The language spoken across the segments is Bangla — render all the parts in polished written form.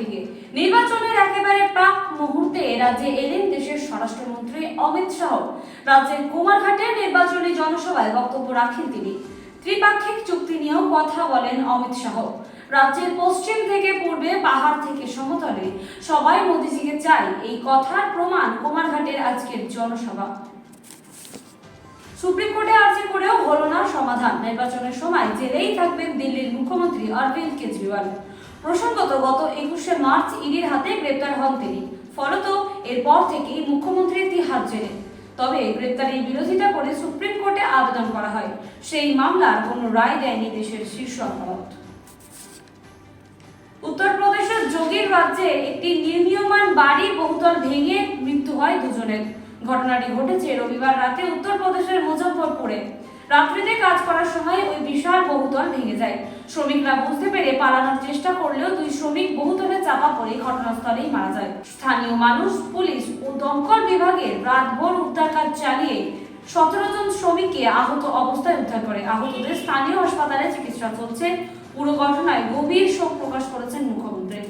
দিকে। নির্বাচনের একেবারে প্রাক মুহূর্তে রাজ্যে এলেন দেশের স্বরাষ্ট্রমন্ত্রী অমিত শাহ। রাজ্যের কুমারঘাটে নির্বাচনী জনসভায় বক্তব্য রাখেন তিনি। ত্রিপাক্ষিক চুক্তি নিয়েও কথা বলেন অমিত শাহ। রাজ্যের পশ্চিম থেকে পূর্বে, পাহাড় থেকে সমতলে সবাই মোদিজিকে চাই, এই কথার প্রমাণ কুমারঘাটের আজকের জনসভা। সুপ্রিম কোর্টে আর্জি করেও হলো না সমাধান। নির্বাচনের সময় জেলেই থাকবেন দিল্লির মুখ্যমন্ত্রী অরবিন্দ কেজরিওয়াল। প্রসঙ্গত, গত 21শে মার্চ ইডির হাতে গ্রেপ্তার হন তিনি। ফলত এরপর থেকেই মুখ্যমন্ত্রী তিহার জেলে। তবে গ্রেপ্তারের বিরোধিতা করে সুপ্রিম কোর্টে আবেদন করা হয়। সেই মামলার কোনো রায় দেয়নি দেশের শীর্ষ আদালত। উত্তরপ্রদেশের যোগীর রাজ্যে একটি নির্মীয়মান বাড়ি বহুতল ভেঙে মৃত্যু হয় দুজনের। ঘটনাটি ঘটেছে রবিবার রাতে উত্তরপ্রদেশের মুজফ্ফরপুরে। রাত্রিতে কাজ করার সময় ওই বিশাল বহুতল ভেঙে যায়। শ্রমিকরা বুঝতে পেরে পালানোর চেষ্টা করলেও দুই শ্রমিক বহুতলে চাপা পড়ে ঘটনাস্থলেই মারা যায়। স্থানীয় মানুষ, পুলিশ ও দমকল বিভাগের রাতভর উদ্ধার কাজ চালিয়ে 17 জন শ্রমিককে আহত অবস্থায় উদ্ধার করে। আহতদের স্থানীয় হাসপাতালে চিকিৎসা চলছে। পুরো ঘটনায় গভীর শোক প্রকাশ করেছেন মুখ্যমন্ত্রী।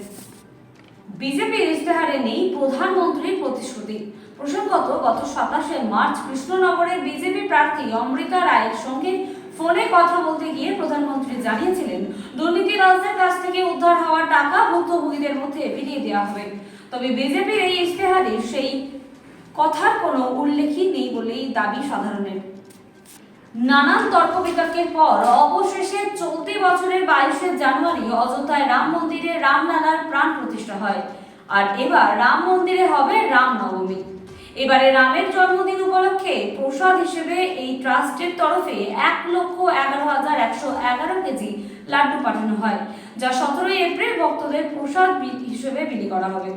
বিজেপির ইশতেহারে নেই প্রধানমন্ত্রীর প্রতিশ্রুতি। প্রসঙ্গত, গত 27শে মার্চ কৃষ্ণনগরের বিজেপি প্রার্থী অমৃতা রায়ের সঙ্গে ফোনে কথা বলতে গিয়ে প্রধানমন্ত্রী জানিয়েছিলেন, দুর্নীতিবাজদের কাছ থেকে উদ্ধার হওয়া টাকা ভুক্তভোগীদের মধ্যে বিলিয়ে দেওয়া হবে। তবে বিজেপির এই ইশতেহারে সেই কথার কোনো উল্লেখই নেই বলেই দাবি সাধারণের। নানান তর্ক বিতর্কের পর অবশেষে চলতি বছরের 22শে জানুয়ারি অযোধ্যায় রাম মন্দিরে রামলালার প্রাণ প্রতিষ্ঠা হয়। আর এবার রাম মন্দিরে হবে রামনবমী। এবারে রামের জন্মদিন উপলক্ষে প্রসাদ হিসেবে এই ট্রাস্টের তরফে 1,11,111 কেজি লাড্ডু পাঠানো হয়, যা 17 এপ্রিল ভক্তদের প্রসাদ হিসেবে বিলি করা হবে।